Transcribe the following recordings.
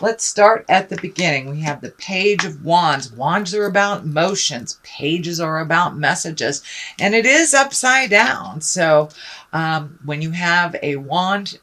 Let's start at the beginning. We have the Page of Wands. Wands are about emotions. Pages are about messages. And it is upside down. So when you have a wand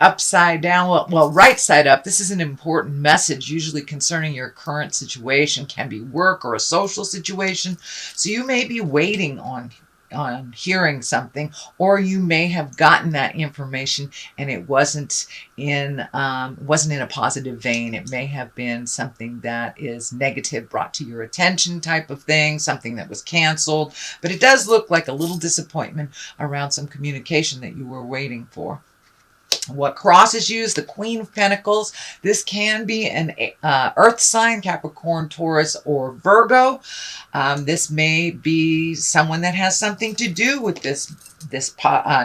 upside down, well, right side up, this is an important message, usually concerning your current situation. Can be work or a social situation. So you may be waiting on hearing something, or you may have gotten that information and it wasn't in a positive vein. It may have been something that is negative, brought to your attention type of thing, something that was canceled, but it does look like a little disappointment around some communication that you were waiting for. What crosses you is the Queen of Pentacles. This can be an earth sign, Capricorn, Taurus, or Virgo. This may be someone that has something to do with this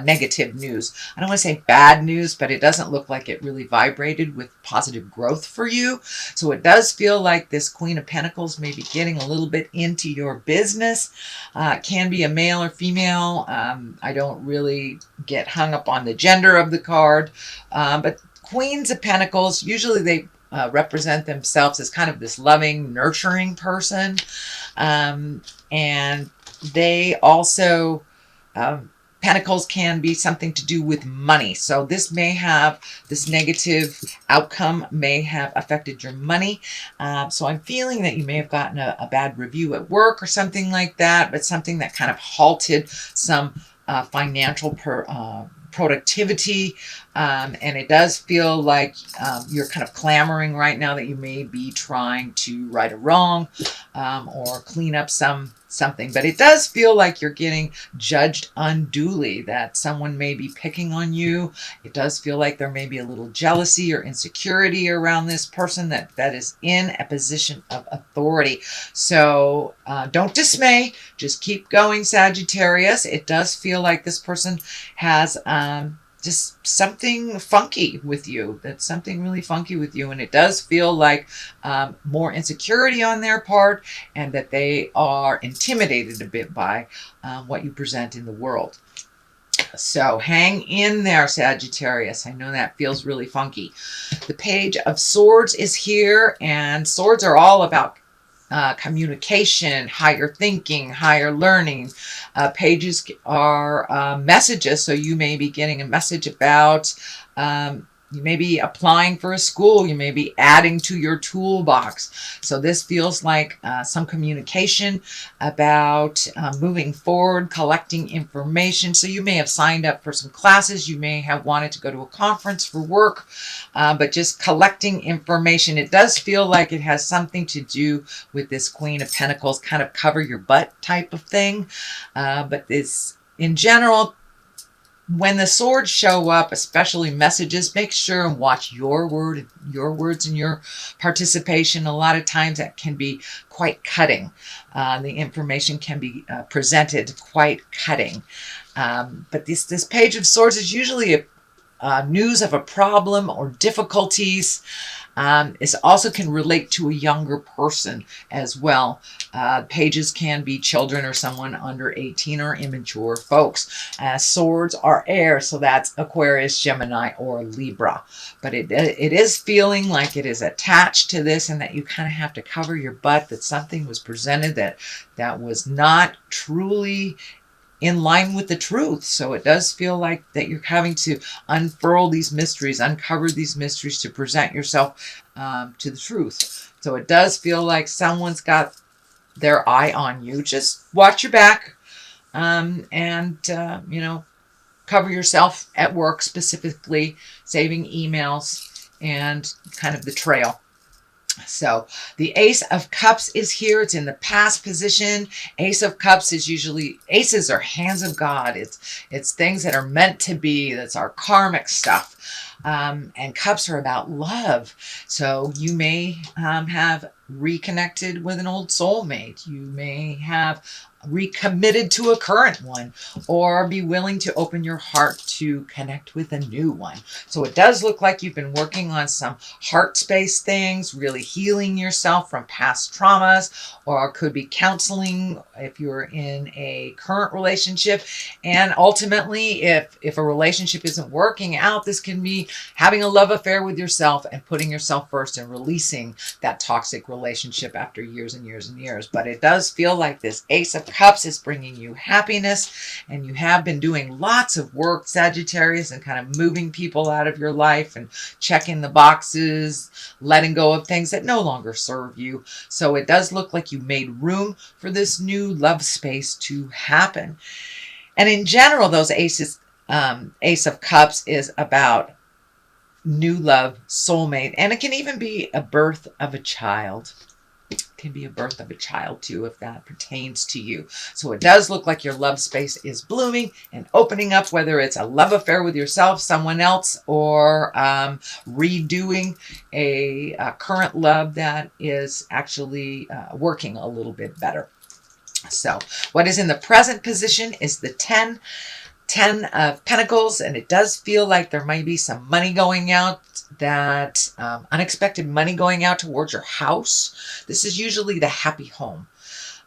negative news. I don't want to say bad news, but it doesn't look like it really vibrated with positive growth for you. So it does feel like this Queen of Pentacles may be getting a little bit into your business. It can be a male or female. I don't really get hung up on the gender of the card. But Queens of Pentacles, usually they represent themselves as kind of this loving, nurturing person. And they also, Pentacles can be something to do with money. So this negative outcome may have affected your money. So I'm feeling that you may have gotten a bad review at work or something like that, but something that kind of halted some financial productivity. And it does feel like you're kind of clamoring right now that you may be trying to right a wrong or clean up something. But it does feel like you're getting judged unduly, that someone may be picking on you. It does feel like there may be a little jealousy or insecurity around this person that is in a position of authority. So don't dismay. Just keep going, Sagittarius. It does feel like this person has just something funky with you. That's something really funky with you. And it does feel like more insecurity on their part, and that they are intimidated a bit by what you present in the world. So hang in there, Sagittarius. I know that feels really funky. The Page of Swords is here, and swords are all about communication, higher thinking, higher learning. Pages are messages, so you may be getting a message about you may be applying for a school. You may be adding to your toolbox. So this feels like some communication about moving forward, collecting information. So you may have signed up for some classes. You may have wanted to go to a conference for work, but just collecting information. It does feel like it has something to do with this Queen of Pentacles, kind of cover your butt type of thing. But this, in general, when the swords show up, especially messages, make sure and watch your words and your participation. A lot of times that can be quite cutting. The information can be presented quite cutting. But this Page of Swords is usually news of a problem or difficulties. It also can relate to a younger person as well. Pages can be children or someone under 18 or immature folks. Swords are air, so that's Aquarius, Gemini, or Libra. But it is feeling like it is attached to this, and that you kind of have to cover your butt, that something was presented that was not truly in line with the truth. So it does feel like that you're having to unfurl these mysteries, uncover these mysteries to present yourself to the truth. So it does feel like someone's got their eye on you. Just watch your back and cover yourself at work, specifically saving emails and kind of the trail. So the Ace of Cups is here. It's in the past position. Ace of Cups is usually, aces are hands of God. It's things that are meant to be. That's our karmic stuff. And cups are about love. So you may have reconnected with an old soulmate. You may have recommitted to a current one, or be willing to open your heart to connect with a new one. So it does look like you've been working on some heart space things, really healing yourself from past traumas, or could be counseling if you're in a current relationship. And ultimately, if a relationship isn't working out, this can be having a love affair with yourself and putting yourself first and releasing that toxic relationship after years and years and years. But it does feel like this Ace of Cups is bringing you happiness, and you have been doing lots of work, Sagittarius, and kind of moving people out of your life and checking the boxes, letting go of things that no longer serve you. So it does look like you made room for this new love space to happen. And in general, those Ace of Cups is about new love, soulmate, and it can even be a birth of a child. It can be a birth of a child too, if that pertains to you. So it does look like your love space is blooming and opening up, whether it's a love affair with yourself, someone else, or redoing a current love that is actually working a little bit better. So what is in the present position is the 10 of Pentacles, and it does feel like there might be some money going out, that unexpected money going out towards your house. This is usually the happy home.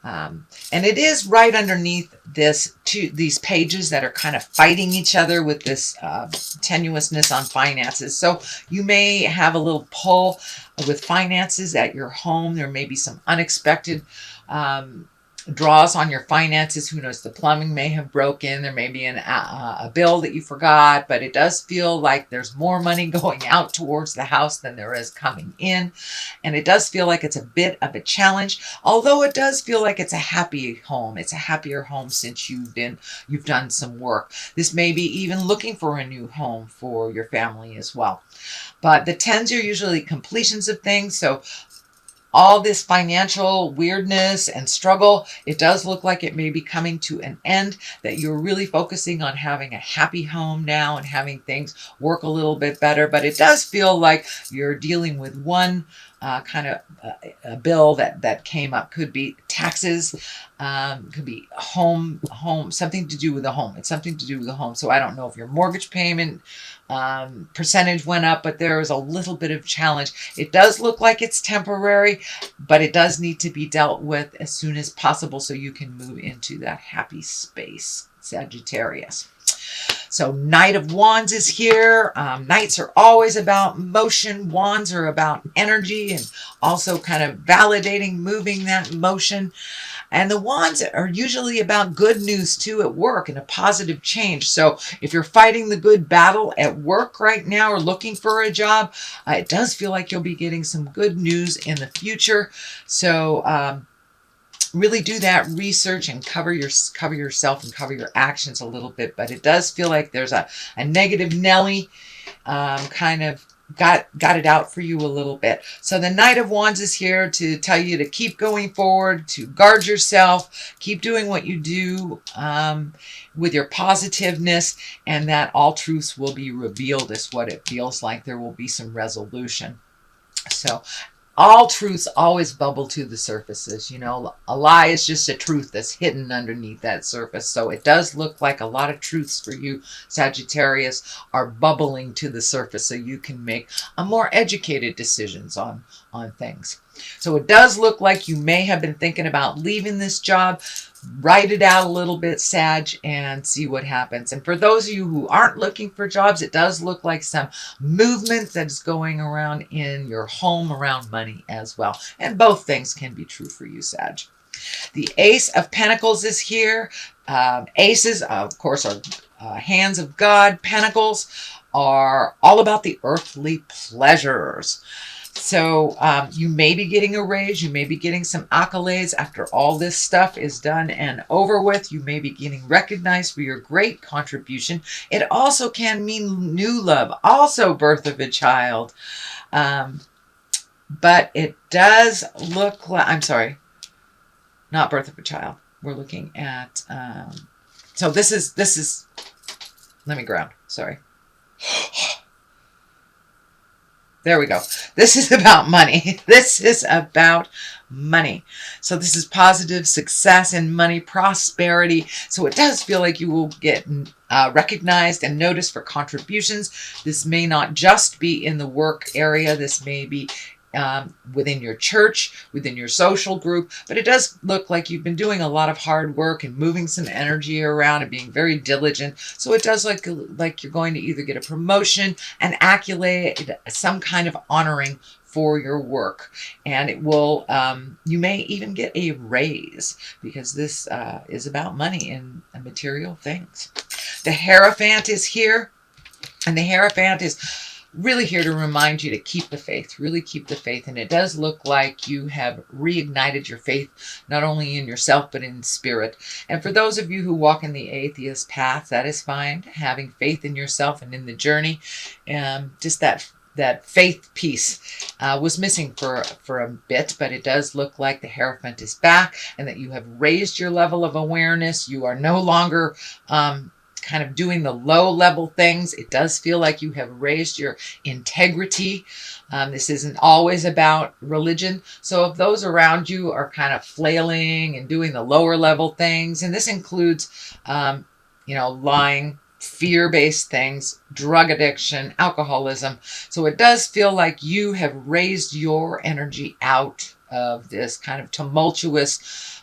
And it is right underneath these pages that are kind of fighting each other with this tenuousness on finances. So you may have a little pull with finances at your home. There may be some unexpected draws on your finances. Who knows? The plumbing may have broken. There may be a bill that you forgot, but it does feel like there's more money going out towards the house than there is coming in. And it does feel like it's a bit of a challenge, although it does feel like it's a happy home. It's a happier home since you've done some work. This may be even looking for a new home for your family as well. But the 10s are usually completions of things. So all this financial weirdness and struggle, it does look like it may be coming to an end, that you're really focusing on having a happy home now and having things work a little bit better. But it does feel like you're dealing with one a bill that came up. Could be taxes, could be home, something to do with the home. It's something to do with the home. So I don't know if your mortgage payment percentage went up, but there is a little bit of challenge. It does look like it's temporary, but it does need to be dealt with as soon as possible so you can move into that happy space, Sagittarius. So Knight of Wands is here. Knights are always about motion. Wands are about energy and also kind of validating, moving that motion. And the wands are usually about good news too at work and a positive change. So if you're fighting the good battle at work right now or looking for a job, it does feel like you'll be getting some good news in the future. So really do that research and cover yourself and cover your actions a little bit. But it does feel like there's a negative Nelly kind of got it out for you a little bit. So the Knight of Wands is here to tell you to keep going forward, to guard yourself, keep doing what you do with your positiveness, and that all truths will be revealed is what it feels like. There will be some resolution. So all truths always bubble to the surfaces. You know, a lie is just a truth that's hidden underneath that surface. So it does look like a lot of truths for you, Sagittarius, are bubbling to the surface so you can make a more educated decisions on things. So it does look like you may have been thinking about leaving this job. Write it out a little bit, Sag, and see what happens. And for those of you who aren't looking for jobs, it does look like some movement that is going around in your home around money as well. And both things can be true for you, Sag. The Ace of Pentacles is here. Aces, of course, are hands of God. Pentacles are all about the earthly pleasures. So you may be getting a raise. You may be getting some accolades after all this stuff is done and over with. You may be getting recognized for your great contribution. It also can mean new love, also birth of a child. But it does look like, I'm sorry, not birth of a child. We're looking at, so this is, let me ground, sorry. There we go. This is about money. This is about money. So this is positive success and money, prosperity. So it does feel like you will get recognized and noticed for contributions. This may not just be in the work area. This may be within your church, within your social group, but it does look like you've been doing a lot of hard work and moving some energy around and being very diligent. So it does look like you're going to either get a promotion, an accolade, some kind of honoring for your work, and it will you may even get a raise, because this is about money and material things. The Hierophant is here, and the Hierophant is really here to remind you to keep the faith, really keep the faith. And it does look like you have reignited your faith, not only in yourself, but in spirit. And for those of you who walk in the atheist path, that is fine. Having faith in yourself and in the journey, just that faith piece was missing for a bit, but it does look like the Hierophant is back, and that you have raised your level of awareness. You are no longer kind of doing the low level things. It does feel like you have raised your integrity. This isn't always about religion. So if those around you are kind of flailing and doing the lower level things, and this includes, lying, fear-based things, drug addiction, alcoholism. So it does feel like you have raised your energy out of this kind of tumultuous,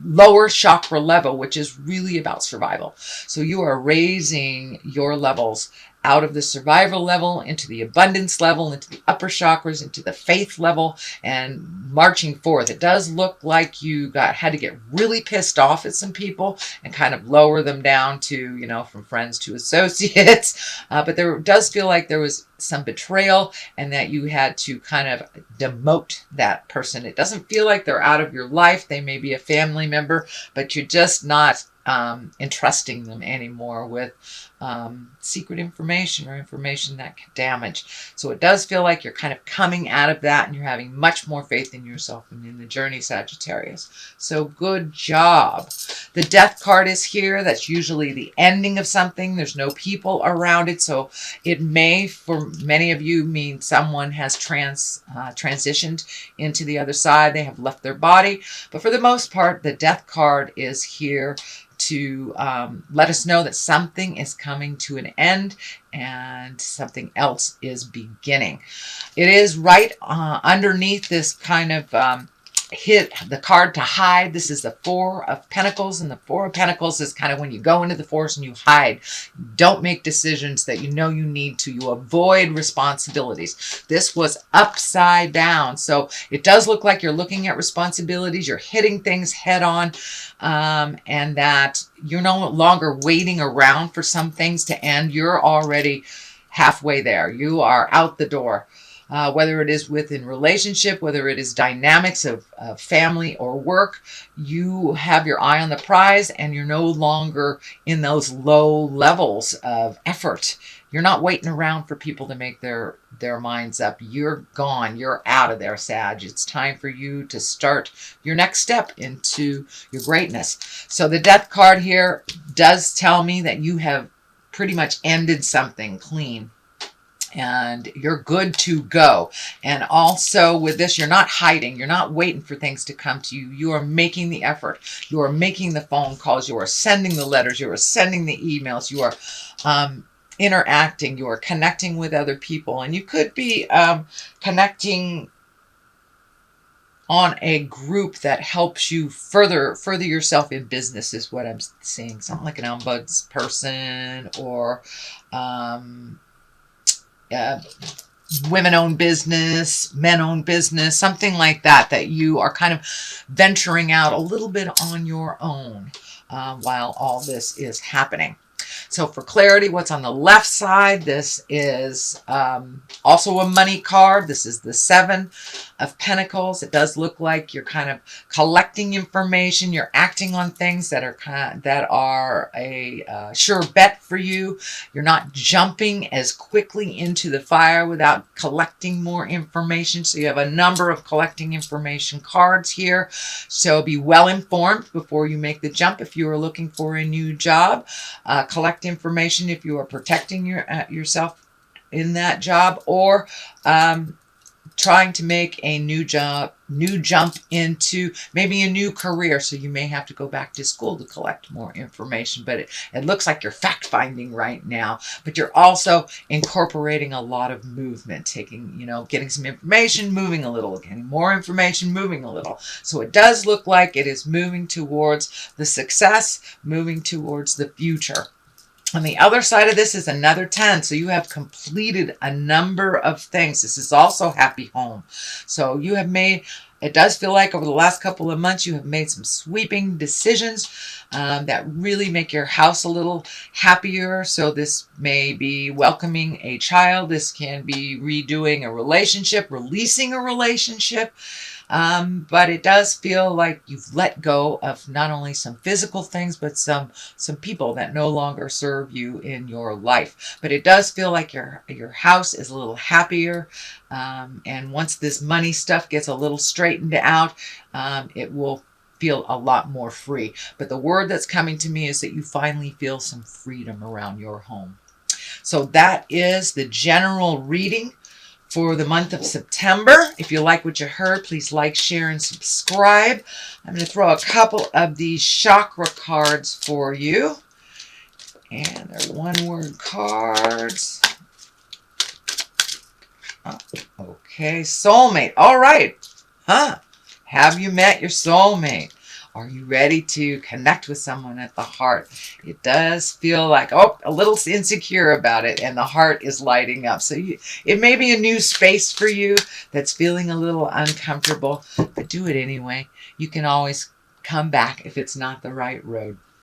lower chakra level, which is really about survival. So you are raising your levels out of the survival level into the abundance level, into the upper chakras, into the faith level, and marching forth. It does look like you had to get really pissed off at some people and kind of lower them down to, from friends to associates. But there does feel like there was some betrayal, and that you had to kind of demote that person. It doesn't feel like they're out of your life. They may be a family member, but you're just not entrusting them anymore with secret information or information that can damage. So it does feel like you're kind of coming out of that, and you're having much more faith in yourself and in the journey, Sagittarius. So good job. The Death card is here. That's usually the ending of something. There's no people around it. So it may, for many of you, mean someone has transitioned into the other side. They have left their body. But for the most part, the Death card is here to let us know that something is coming to an end and something else is beginning. It is right underneath this kind of hit the card to hide. This is the Four of Pentacles, and the Four of Pentacles is kind of when you go into the forest and you hide. You don't make decisions that you know you need to. You avoid responsibilities. This was upside down. So it does look like you're looking at responsibilities. You're hitting things head on, and that you're no longer waiting around for some things to end. You're already halfway there. You are out the door. Whether it is within relationship, whether it is dynamics of family or work, you have your eye on the prize, and you're no longer in those low levels of effort. You're not waiting around for people to make their minds up. You're gone. You're out of there, Sag. It's time for you to start your next step into your greatness. So the Death card here does tell me that you have pretty much ended something clean, and you're good to go. And also with this, you're not hiding. You're not waiting for things to come to you. You are making the effort. You are making the phone calls. You are sending the letters. You are sending the emails. You are interacting. You are connecting with other people. And you could be connecting on a group that helps you further yourself in business, is what I'm seeing. Something like an ombuds person, or women-owned business, men-owned business, something like that, that you are kind of venturing out a little bit on your own while all this is happening. So for clarity, what's on the left side, this is also a money card. This is the Seven of Pentacles. It does look like you're kind of collecting information. You're acting on things that are a sure bet for you. You're not jumping as quickly into the fire without collecting more information. So you have a number of collecting information cards here. So be well informed before you make the jump if you are looking for a new job. Collect information if you are protecting yourself in that job, or trying to make a new job new jump into maybe a new career. So you may have to go back to school to collect more information, but it looks like you're fact finding right now, but you're also incorporating a lot of movement, taking, getting some information, moving a little, getting more information, moving a little. So it does look like it is moving towards the success, moving towards the future. On the other side of this is another 10. So you have completed a number of things. This is also happy home. So you have made, it does feel like over the last couple of months, you have made some sweeping decisions that really make your house a little happier. So this may be welcoming a child. This can be redoing a relationship, releasing a relationship. But it does feel like you've let go of not only some physical things, but some people that no longer serve you in your life. But it does feel like your house is a little happier. And once this money stuff gets a little straightened out, it will feel a lot more free. But the word that's coming to me is that you finally feel some freedom around your home. So that is the general reading for the month of September. If you like what you heard, please like, share, and subscribe. I'm going to throw a couple of these chakra cards for you. And they're one-word cards. Oh, okay, soulmate. All right. Have you met your soulmate? Are you ready to connect with someone at the heart? It does feel like, a little insecure about it, and the heart is lighting up. So it may be a new space for you that's feeling a little uncomfortable, but do it anyway. You can always come back if it's not the right road.